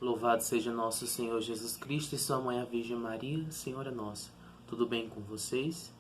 Louvado seja nosso Senhor Jesus Cristo e sua mãe a Virgem Maria, Senhora nossa. Tudo bem com vocês?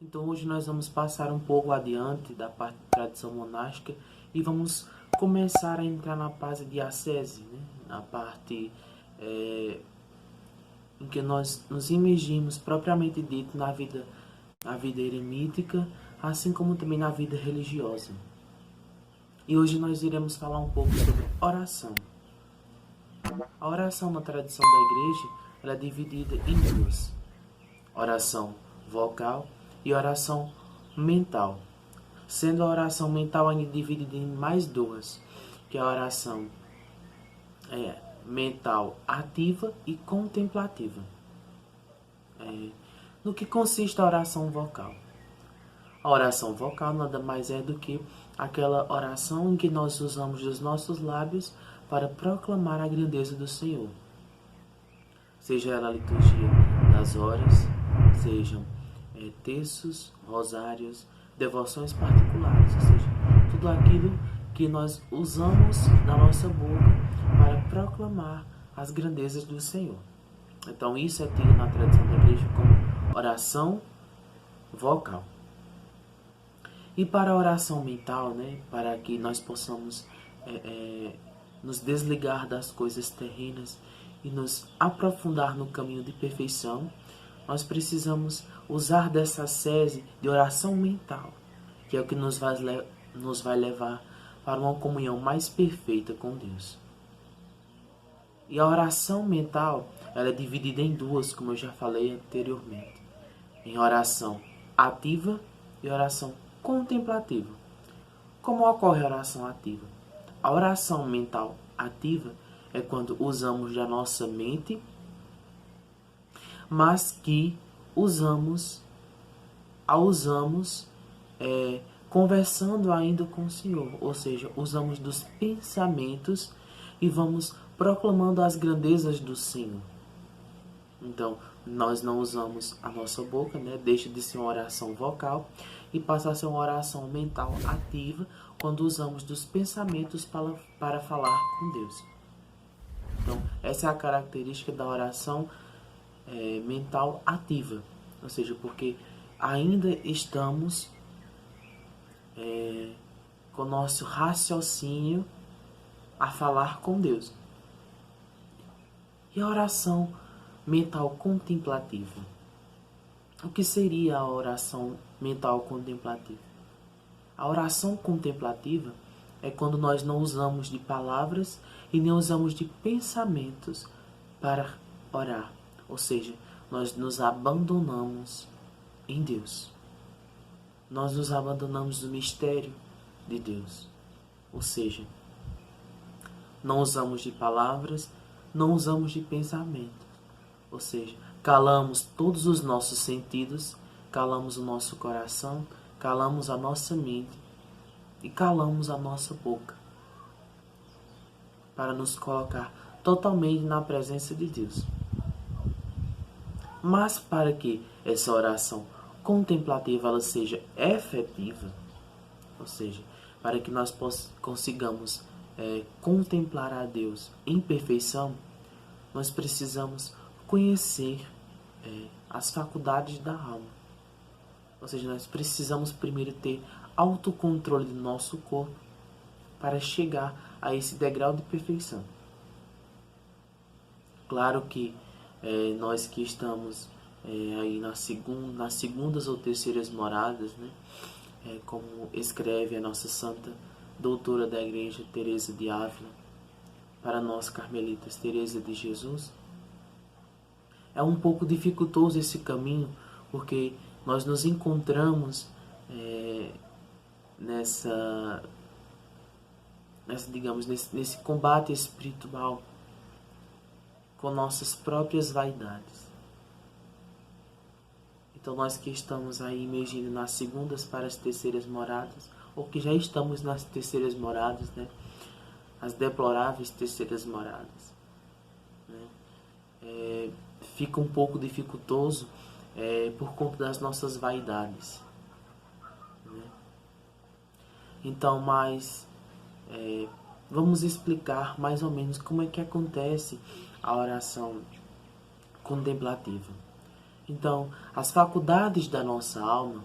Então hoje nós vamos passar um pouco adiante da parte da tradição monástica e vamos começar a entrar na fase de ascese, né? Na parte em que nós nos imergimos propriamente dito na vida eremítica, assim como também na vida religiosa. E hoje nós iremos falar um pouco sobre oração. A oração na tradição da igreja ela é dividida em duas: oração vocal e oração mental. Sendo a oração mental ainda dividida em mais duas, que é a oração mental ativa e contemplativa. No que consiste a oração vocal? A oração vocal nada mais é do que aquela oração em que nós usamos os nossos lábios para proclamar a grandeza do Senhor. Seja ela a liturgia das horas, sejam terços, rosários, devoções particulares, ou seja, tudo aquilo que nós usamos da nossa boca para proclamar as grandezas do Senhor. Então isso é tido na tradição da igreja como oração vocal. E para a oração mental, né, para que nós possamos nos desligar das coisas terrenas e nos aprofundar no caminho de perfeição, nós precisamos usar dessa sese de oração mental, que é o que nos vai levar para uma comunhão mais perfeita com Deus. E a oração mental ela é dividida em duas, como eu já falei anteriormente, em oração ativa e oração contemplativa. Como ocorre a oração ativa? A oração mental ativa é quando usamos da nossa mente, mas que usamos conversando ainda com o Senhor, ou seja, usamos dos pensamentos e vamos proclamando as grandezas do Senhor. Então, nós não usamos a nossa boca, né? Deixa de ser uma oração vocal e passa a ser uma oração mental ativa quando usamos dos pensamentos para falar com Deus. Então, essa é a característica da oração mental ativa, ou seja, porque ainda estamos com o nosso raciocínio a falar com Deus. E a oração mental contemplativa? O que seria a oração mental contemplativa? A oração contemplativa é quando nós não usamos de palavras e nem usamos de pensamentos para orar. Ou seja, nós nos abandonamos em Deus. Nós nos abandonamos no mistério de Deus. Ou seja, não usamos de palavras, não usamos de pensamentos. Ou seja, calamos todos os nossos sentidos, calamos o nosso coração, calamos a nossa mente e calamos a nossa boca para nos colocar totalmente na presença de Deus. Mas para que essa oração contemplativa ela seja efetiva, ou seja, para que nós consigamos contemplar a Deus em perfeição, nós precisamos conhecer as faculdades da alma. Ou seja, nós precisamos primeiro ter autocontrole do nosso corpo para chegar a esse degrau de perfeição. Claro que nós que estamos aí nas segundas ou terceiras moradas, né, como escreve a nossa santa doutora da igreja Teresa de Ávila, para nós carmelitas Teresa de Jesus, é um pouco dificultoso esse caminho, porque nós nos encontramos nesse combate espiritual com nossas próprias vaidades. Então nós que estamos aí emergindo nas segundas para as terceiras moradas, ou que já estamos nas terceiras moradas, né? As deploráveis terceiras moradas, né? Fica um pouco dificultoso por conta das nossas vaidades, né? Então, vamos explicar mais ou menos como é que acontece a oração contemplativa. Então, as faculdades da nossa alma,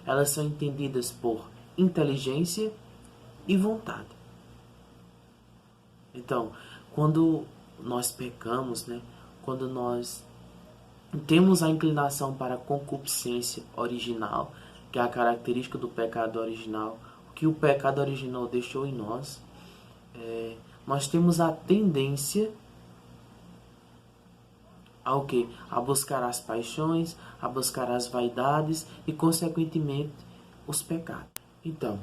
elas são entendidas por inteligência e vontade. Então, quando nós pecamos, né, quando nós temos a inclinação para a concupiscência original, que é a característica do pecado original, o que o pecado original deixou em nós, nós temos a tendência ao quê? A buscar as paixões, a buscar as vaidades e, consequentemente, os pecados. Então,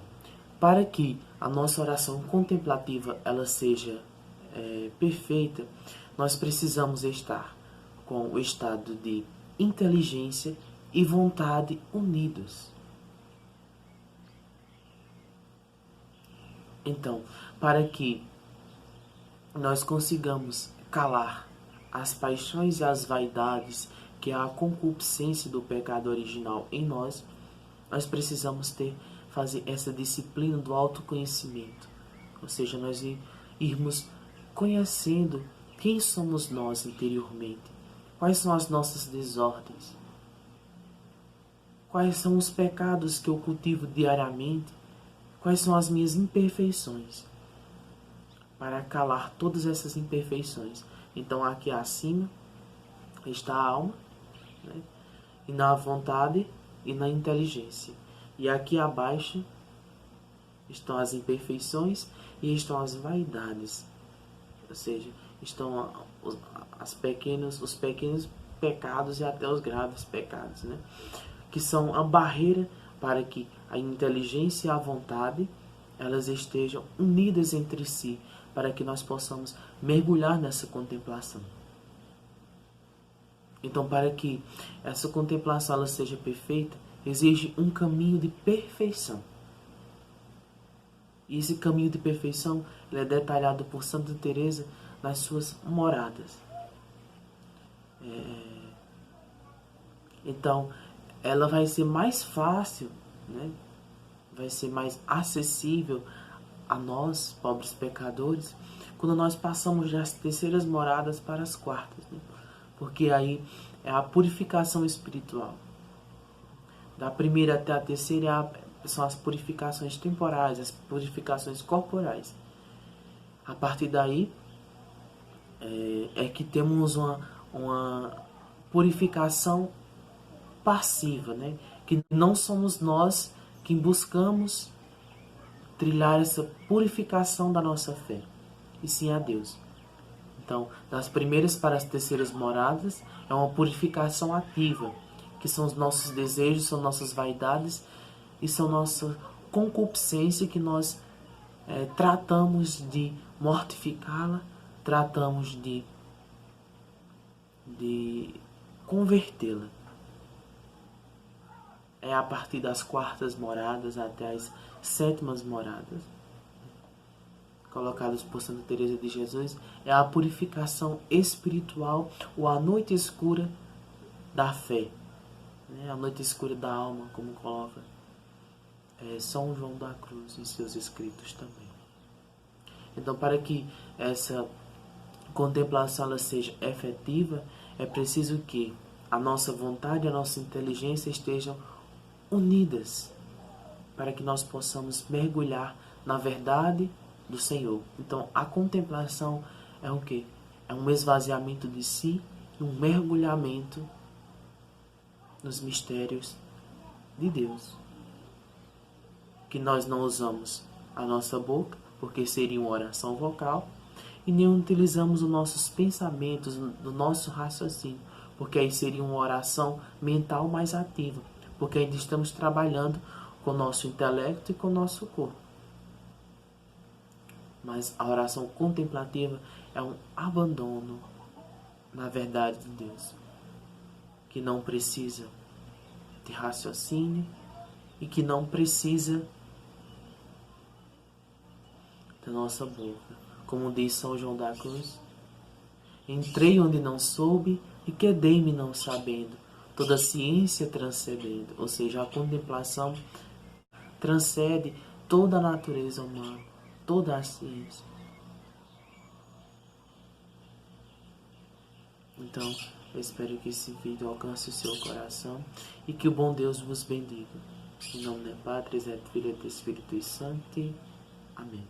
para que a nossa oração contemplativa ela seja perfeita, nós precisamos estar com o estado de inteligência e vontade unidos. Então, para que nós consigamos calar as paixões e as vaidades, que é a concupiscência do pecado original em nós, nós precisamos fazer essa disciplina do autoconhecimento. Ou seja, nós irmos conhecendo quem somos nós interiormente, quais são as nossas desordens, quais são os pecados que eu cultivo diariamente, quais são as minhas imperfeições, para calar todas essas imperfeições. Então, aqui acima está a alma, né? E na vontade e na inteligência. E aqui abaixo estão as imperfeições e estão as vaidades. Ou seja, estão os pequenos pecados e até os graves pecados, né? Que são a barreira para que a inteligência e a vontade elas estejam unidas entre si, para que nós possamos mergulhar nessa contemplação. Então, para que essa contemplação ela seja perfeita, exige um caminho de perfeição. E esse caminho de perfeição ele é detalhado por Santa Teresa nas suas moradas. Então, ela vai ser mais fácil, né? Vai ser mais acessível a nós, pobres pecadores, quando nós passamos das terceiras moradas para as quartas, né? Porque aí é a purificação espiritual. Da primeira até a terceira são as purificações temporais, as purificações corporais. A partir daí é que temos uma purificação passiva, né? Que não somos nós que buscamos trilhar essa purificação da nossa fé, e sim a Deus. Então, das primeiras para as terceiras moradas é uma purificação ativa, que são os nossos desejos, são nossas vaidades e são nossa concupiscência que nós tratamos de mortificá-la, tratamos de convertê-la. É a partir das quartas moradas até as sétimas moradas, colocadas por Santa Teresa de Jesus, é a purificação espiritual ou a noite escura da fé, né? A noite escura da alma, como coloca São João da Cruz em seus escritos também. Então, para que essa contemplação ela seja efetiva, é preciso que a nossa vontade e a nossa inteligência estejam unidas, para que nós possamos mergulhar na verdade do Senhor. Então, a contemplação é o quê? É um esvaziamento de si, um mergulhamento nos mistérios de Deus. Que nós não usamos a nossa boca, porque seria uma oração vocal, e nem utilizamos os nossos pensamentos, do nosso raciocínio, porque aí seria uma oração mental mais ativa, porque ainda estamos trabalhando com o nosso intelecto e com o nosso corpo. Mas a oração contemplativa é um abandono na verdade de Deus, que não precisa de raciocínio e que não precisa da nossa boca. Como diz São João da Cruz, entrei onde não soube e quedei-me não sabendo. toda ciência transcendente, ou seja, a contemplação transcende toda a natureza humana, toda a ciência. Então, eu espero que esse vídeo alcance o seu coração e que o bom Deus vos bendiga. Em nome do Pai, do Filho e do Espírito Santo. Amém.